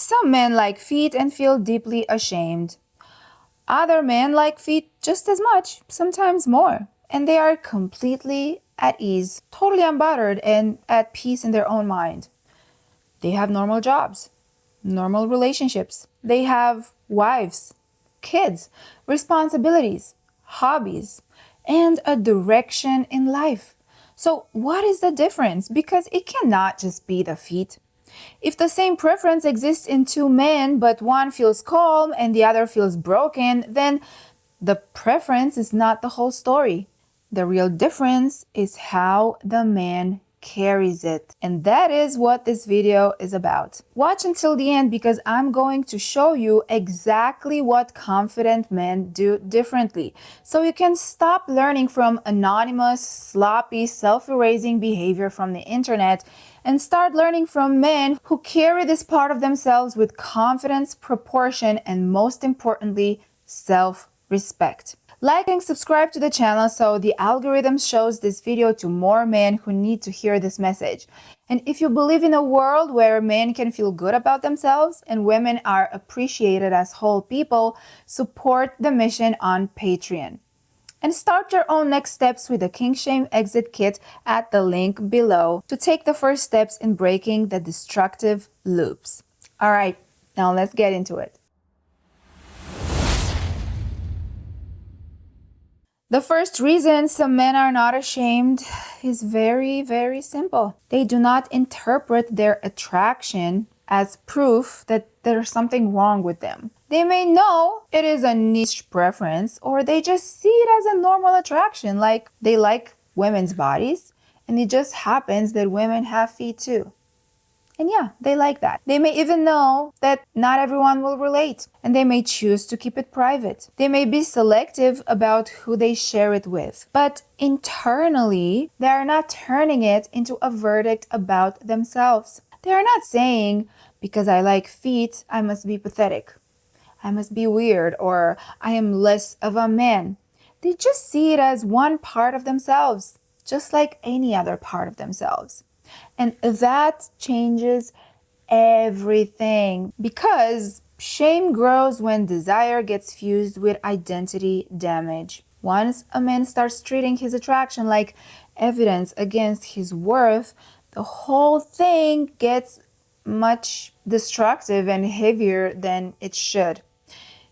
Some men like feet and feel deeply ashamed. Other men like feet just as much, sometimes more. And they are completely at ease, totally unbothered and at peace in their own mind. They have normal jobs, normal relationships. They have wives, kids, responsibilities, hobbies, and a direction in life. So, what is the difference? Because it cannot just be the feet. If the same preference exists in two men, but one feels calm and the other feels broken, then the preference is not the whole story. The real difference is how the man carries it. And that is what this video is about. Watch until the end because I'm going to show you exactly what confident men do differently. So you can stop learning from anonymous, sloppy, self-erasing behavior from the internet and start learning from men who carry this part of themselves with confidence, proportion, and most importantly, self-respect. Like and subscribe to the channel so the algorithm shows this video to more men who need to hear this message. And if you believe in a world where men can feel good about themselves and women are appreciated as whole people, support the mission on Patreon. And start your own next steps with the King Shame Exit Kit at the link below to take the first steps in breaking the destructive loops. All right, now let's get into it. The first reason some men are not ashamed is very, very simple. They do not interpret their attraction as proof that there's something wrong with them. They may know it is a niche preference, or they just see it as a normal attraction, like they like women's bodies, and it just happens that women have feet too. And yeah, they like that. They may even know that not everyone will relate, and they may choose to keep it private. They may be selective about who they share it with. But internally, they are not turning it into a verdict about themselves. They are not saying, because I like feet, I must be pathetic. I must be weird, or I am less of a man. They just see it as one part of themselves, just like any other part of themselves. And that changes everything because shame grows when desire gets fused with identity damage. Once a man starts treating his attraction like evidence against his worth, the whole thing gets much destructive and heavier than it should.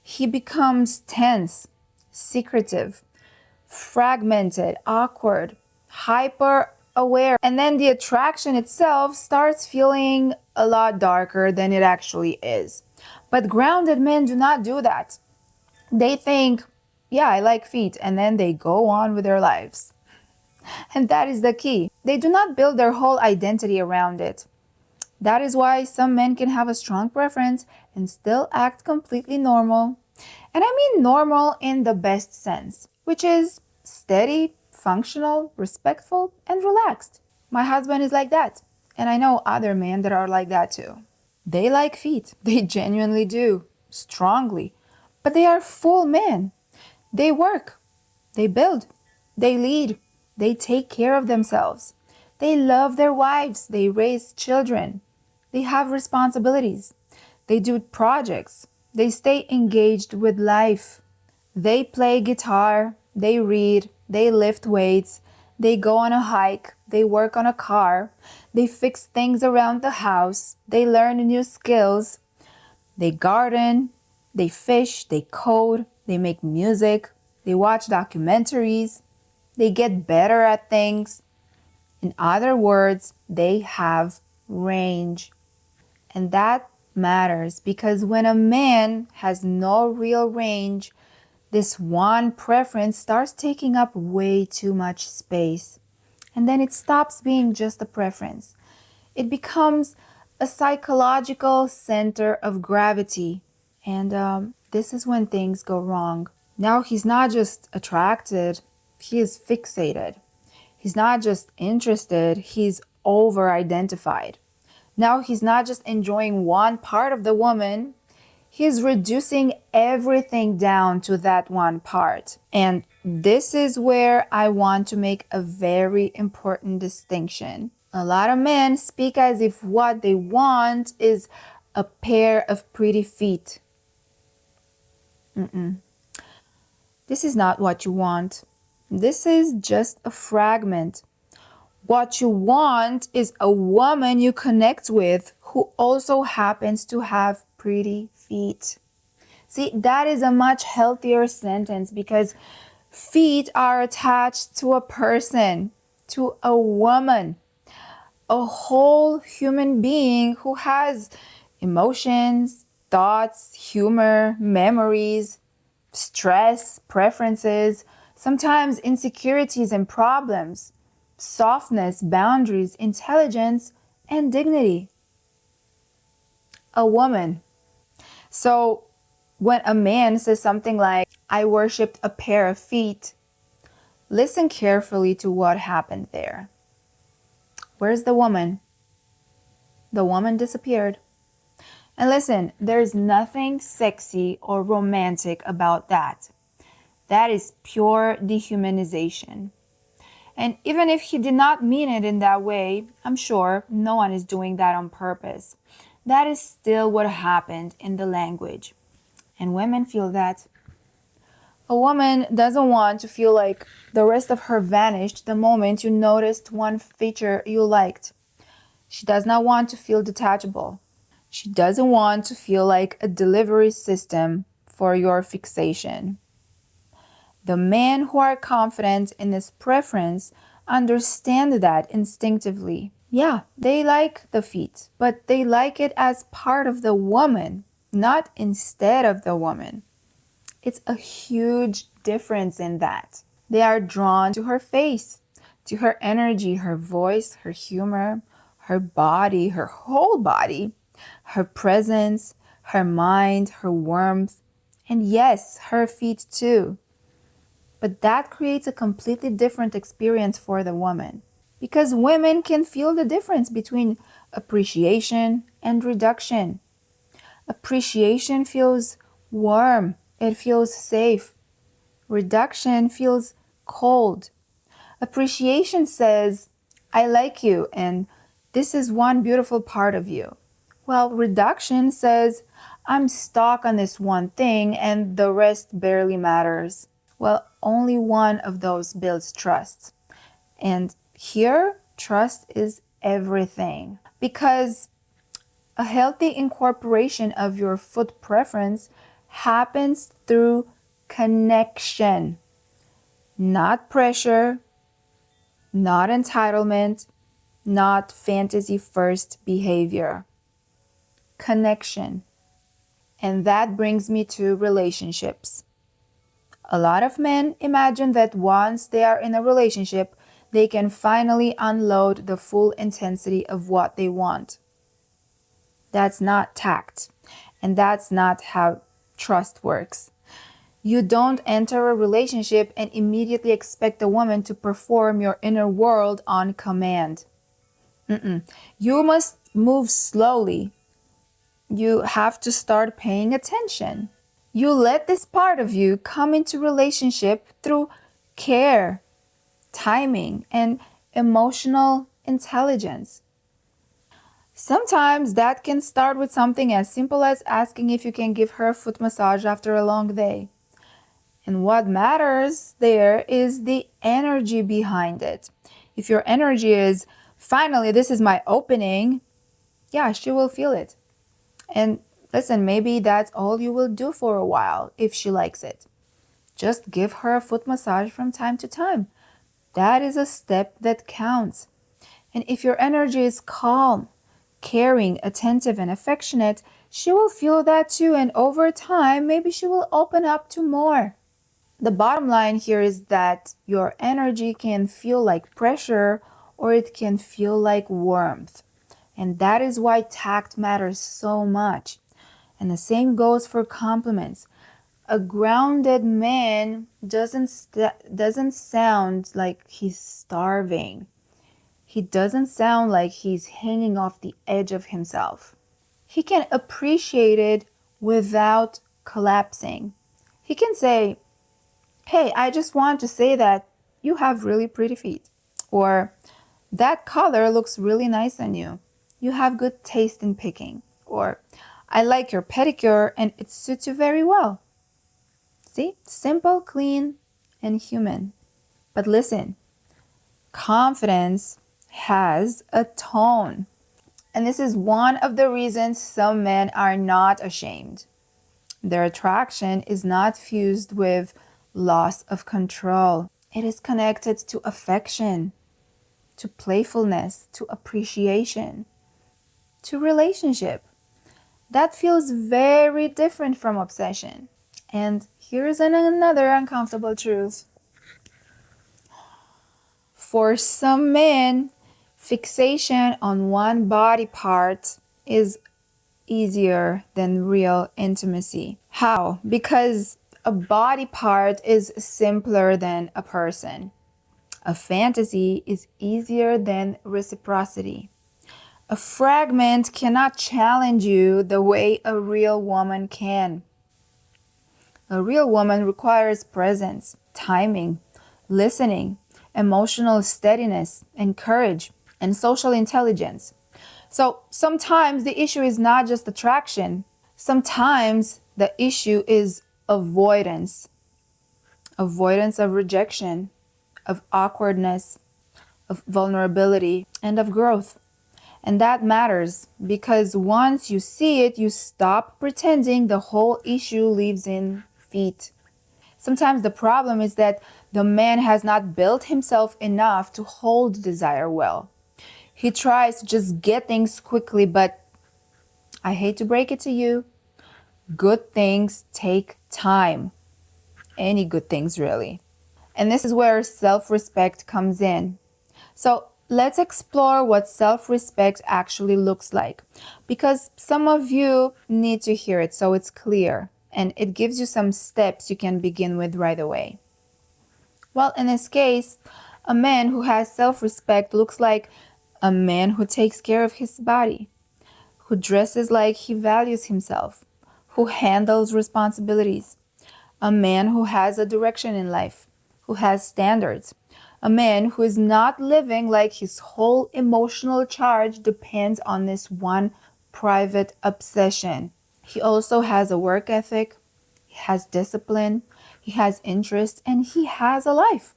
He becomes tense, secretive, fragmented, awkward, hyper aware, and then the attraction itself starts feeling a lot darker than it actually is. But grounded men do not do that. They think, yeah, I like feet, and then they go on with their lives. And that is the key. They do not build their whole identity around it. That is why some men can have a strong preference and still act completely normal. And I mean normal in the best sense, which is steady, functional, respectful, and relaxed. My husband is like that, and I know other men that are like that too. They like feet. They genuinely do, strongly. But they are full men. They work. They build. They lead. They take care of themselves. They love their wives. They raise children. They have responsibilities. They do projects. They stay engaged with life. They play guitar. They read. They lift weights. They go on a hike. They work on a car. They fix things around the house. They learn new skills. They garden. They fish. They code. They make music. They watch documentaries. They get better at things. In other words, they have range. And that matters because when a man has no real range, this one preference starts taking up way too much space. And then it stops being just a preference. It becomes a psychological center of gravity. And this is when things go wrong. Now he's not just attracted, he is fixated. He's not just interested, he's over-identified. Now he's not just enjoying one part of the woman, he's reducing everything down to that one part. And this is where I want to make a very important distinction. A lot of men speak as if what they want is a pair of pretty feet. This is not what you want. This is just a fragment. What you want is a woman you connect with who also happens to have pretty feet. See, that is a much healthier sentence because feet are attached to a person, to a woman, a whole human being who has emotions, thoughts, humor, memories, stress, preferences, sometimes insecurities and problems, softness, boundaries, intelligence, and dignity. A woman. So when a man says something like, I worshipped a pair of feet, listen carefully to what happened there. Where's the woman? The woman disappeared. And listen, there's nothing sexy or romantic about that. That is pure dehumanization. And even if he did not mean it in that way, I'm sure no one is doing that on purpose. That is still what happened in the language. And women feel that. A woman doesn't want to feel like the rest of her vanished the moment you noticed one feature you liked. She does not want to feel detachable. She doesn't want to feel like a delivery system for your fixation. The men who are confident in this preference understand that instinctively. Yeah, they like the feet, but they like it as part of the woman, not instead of the woman. It's a huge difference in that. They are drawn to her face, to her energy, her voice, her humor, her body, her whole body, her presence, her mind, her warmth, and yes, her feet too. But that creates a completely different experience for the woman. Because women can feel the difference between appreciation and reduction. Appreciation feels warm, it feels safe. Reduction feels cold. Appreciation says, I like you and this is one beautiful part of you. Well, reduction says, I'm stuck on this one thing and the rest barely matters. Well, only one of those builds trust. And here, trust is everything. Because a healthy incorporation of your foot preference happens through connection, not pressure, not entitlement, not fantasy first behavior. Connection. And that brings me to relationships. A lot of men imagine that once they are in a relationship, they can finally unload the full intensity of what they want. That's not tact, and that's not how trust works. You don't enter a relationship and immediately expect a woman to perform your inner world on command. You must move slowly. You have to start paying attention. You let this part of you come into relationship through care, timing, and emotional intelligence. Sometimes that can start with something as simple as asking if you can give her a foot massage after a long day. And what matters there is the energy behind it. If your energy is, finally, this is my opening, yeah, she will feel it. And listen, maybe that's all you will do for a while if she likes it. Just give her a foot massage from time to time. That is a step that counts. And if your energy is calm, caring, attentive, and affectionate, she will feel that too. And over time, maybe she will open up to more. The bottom line here is that your energy can feel like pressure or it can feel like warmth. And that is why tact matters so much. And the same goes for compliments. A grounded man doesn't sound like he's starving. He doesn't sound like he's hanging off the edge of himself. He can appreciate it without collapsing. He can say, hey, I just want to say that you have really pretty feet. Or that color looks really nice on you. You have good taste in picking. or I like your pedicure and it suits you very well. See? Simple, clean, and human. But listen, confidence has a tone. And this is one of the reasons some men are not ashamed. Their attraction is not fused with loss of control. It is connected to affection, to playfulness, to appreciation, to relationship. That feels very different from obsession. And here's another uncomfortable truth. For some men, fixation on one body part is easier than real intimacy. How? Because a body part is simpler than a person. A fantasy is easier than reciprocity. A fragment cannot challenge you the way a real woman can. A real woman requires presence, timing, listening, emotional steadiness, and courage, and social intelligence. So sometimes the issue is not just attraction. Sometimes the issue is avoidance. Avoidance of rejection, of awkwardness, of vulnerability, and of growth. And that matters because once you see it, you stop pretending the whole issue lives in feet. Sometimes the problem is that the man has not built himself enough to hold desire well. He tries to just get things quickly, but I hate to break it to you, good things take time. Any good things, really. And this is where self-respect comes in. So let's explore what self-respect actually looks like, because some of you need to hear it so it's clear, and it gives you some steps you can begin with right away. Well, in this case, a man who has self-respect looks like a man who takes care of his body, who dresses like he values himself, who handles responsibilities, a man who has a direction in life, who has standards, a man who is not living like his whole emotional charge depends on this one private obsession. He also has a work ethic, he has discipline, he has interest, and he has a life.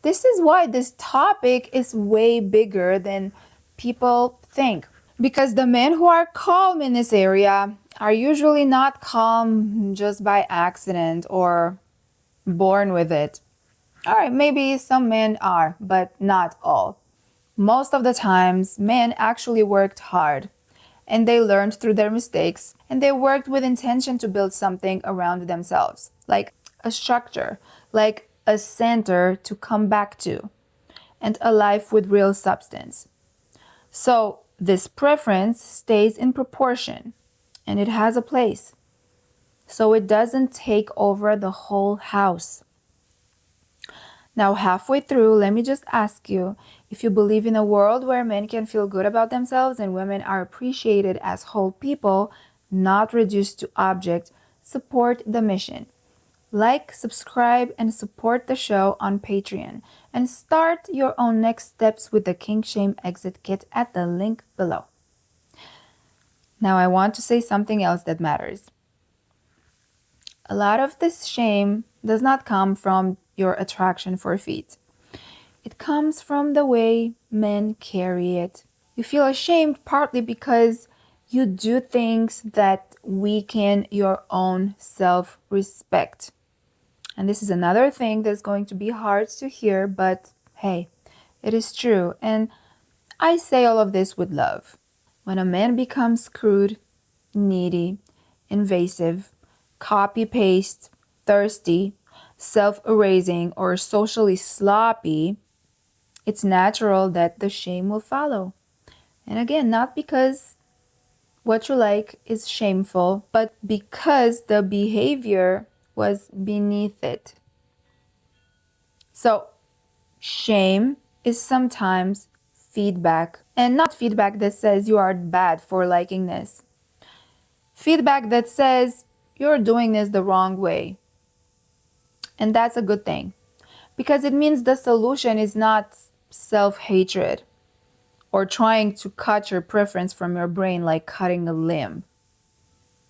This is why this topic is way bigger than people think. Because the men who are calm in this area are usually not calm just by accident or born with it. All right, maybe some men are, but not all. Most of the times, men actually worked hard and they learned through their mistakes and they worked with intention to build something around themselves, like a structure, like a center to come back to, and a life with real substance. So this preference stays in proportion and it has a place. So it doesn't take over the whole house. Now, halfway through, let me just ask you if you believe in a world where men can feel good about themselves and women are appreciated as whole people, not reduced to objects, support the mission. Like, subscribe, and support the show on Patreon. And start your own next steps with the Kink Shame Exit Kit at the link below. Now, I want to say something else that matters. A lot of this shame does not come from your attraction for feet. It comes from the way men carry it. You feel ashamed partly because you do things that weaken your own self-respect. And this is another thing that's going to be hard to hear, but hey, it is true. And I say all of this with love. When a man becomes crude, needy, invasive, copy-paste, thirsty, self-erasing, or socially sloppy, it's natural that the shame will follow. And again, not because what you like is shameful, but because the behavior was beneath it. So, shame is sometimes feedback, and not feedback that says you are bad for liking this. Feedback that says you're doing this the wrong way. And that's a good thing, because it means the solution is not self-hatred or trying to cut your preference from your brain like cutting a limb.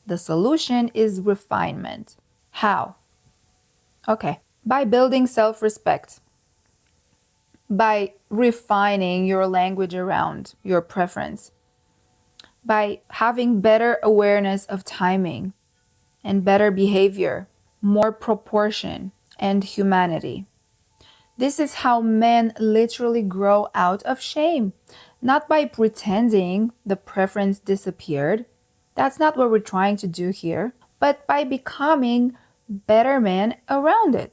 The solution is refinement. How? Okay, by building self-respect, by refining your language around your preference, by having better awareness of timing and better behavior, more proportion and humanity. This is how men literally grow out of shame, not by pretending the preference disappeared. That's not what we're trying to do here, but by becoming better men around it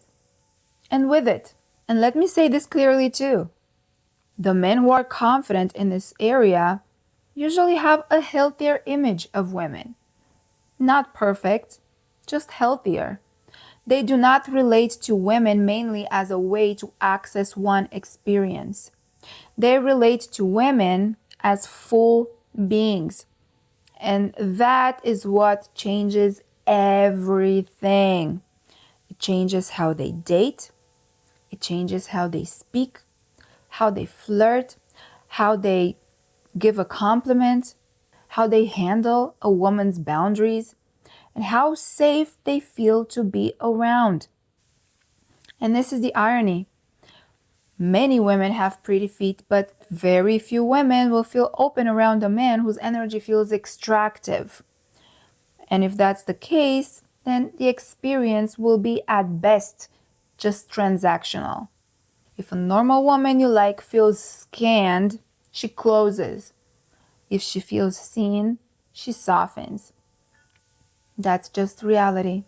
and with it. And let me say this clearly too. The men who are confident in this area usually have a healthier image of women. Not perfect, just healthier. They do not relate to women mainly as a way to access one experience. They relate to women as full beings. And that is what changes everything. It changes how they date. It changes how they speak, how they flirt, how they give a compliment, how they handle a woman's boundaries, and how safe they feel to be around. And this is the irony. Many women have pretty feet, but very few women will feel open around a man whose energy feels extractive. And if that's the case, then the experience will be at best just transactional. If a normal woman you like feels scanned, she closes. If she feels seen, she softens. That's just reality.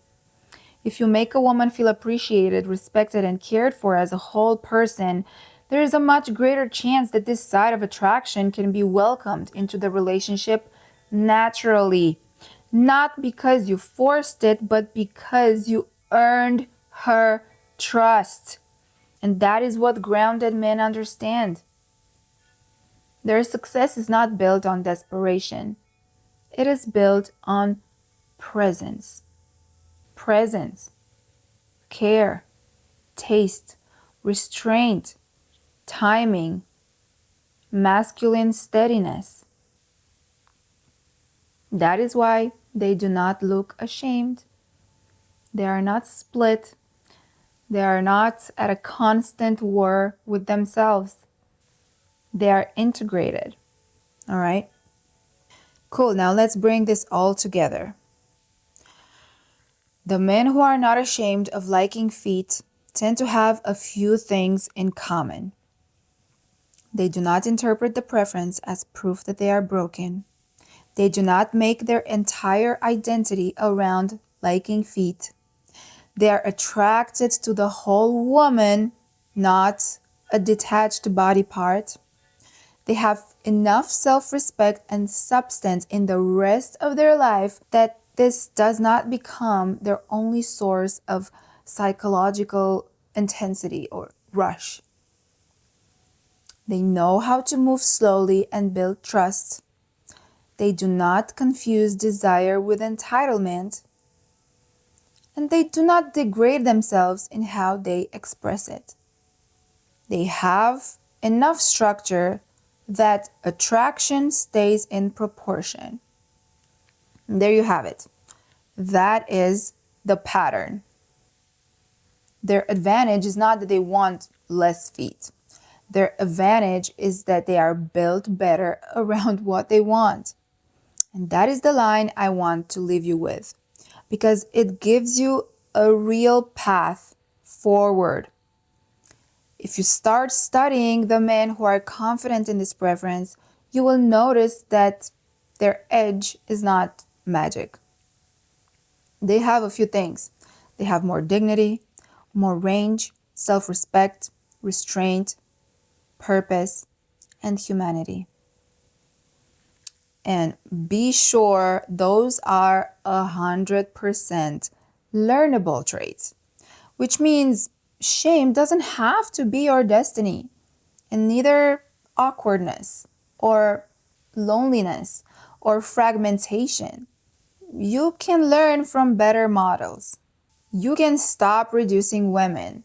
If you make a woman feel appreciated, respected, and cared for as a whole person, there is a much greater chance that this side of attraction can be welcomed into the relationship naturally. Not because you forced it, but because you earned her trust. And that is what grounded men understand. Their success is not built on desperation. It is built on presence. Presence, care, taste, restraint, timing, masculine steadiness. That is why they do not look ashamed. They are not split. They are not at a constant war with themselves. They are integrated. All right? Cool. Now let's bring this all together. The men who are not ashamed of liking feet tend to have a few things in common. They do not interpret the preference as proof that they are broken. They do not make their entire identity around liking feet. They are attracted to the whole woman, not a detached body part. They have enough self-respect and substance in the rest of their life that this does not become their only source of psychological intensity or rush. They know how to move slowly and build trust. They do not confuse desire with entitlement. And they do not degrade themselves in how they express it. They have enough structure that attraction stays in proportion. And there you have it. That is the pattern. Their advantage is not that they want less feet. Their advantage is that they are built better around what they want. And that is the line I want to leave you with, because it gives you a real path forward. If you start studying the men who are confident in this preference, you will notice that their edge is not magic. They have a few things. They have more dignity, more range, self-respect, restraint, purpose, and humanity. And be sure those are 100% learnable traits, which means shame doesn't have to be your destiny, and neither awkwardness or loneliness or fragmentation. You can learn from better models. You can stop reducing women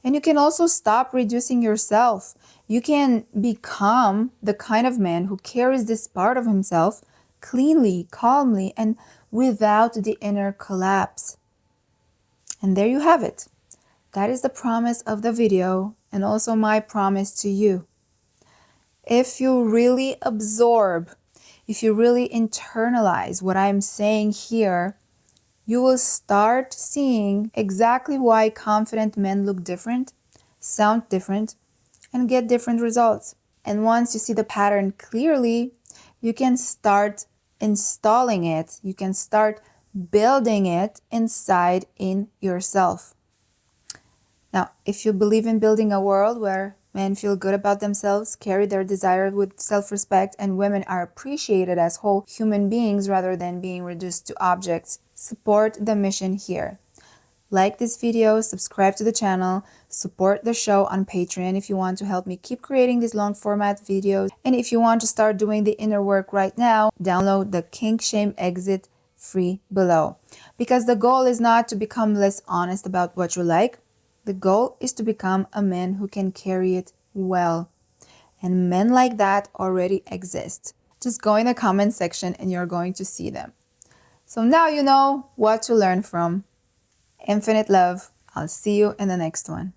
And you can also stop reducing yourself. You can become the kind of man who carries this part of himself cleanly, calmly, and without the inner collapse. And there you have it. That is the promise of the video and also my promise to you. If you really absorb, if you really internalize what I'm saying here, you will start seeing exactly why confident men look different, sound different, and get different results. And once you see the pattern clearly, you can start installing it. You can start building it inside in yourself. Now, if you believe in building a world where men feel good about themselves, carry their desire with self-respect, and women are appreciated as whole human beings rather than being reduced to objects, support the mission here. Like this video, subscribe to the channel, support the show on Patreon if you want to help me keep creating these long format videos. And if you want to start doing the inner work right now, download the Kink Shame Exit free below. Because the goal is not to become less honest about what you like. The goal is to become a man who can carry it well. And men like that already exist. Just go in the comment section and you're going to see them. So now you know what to learn from. Infinite love. I'll see you in the next one.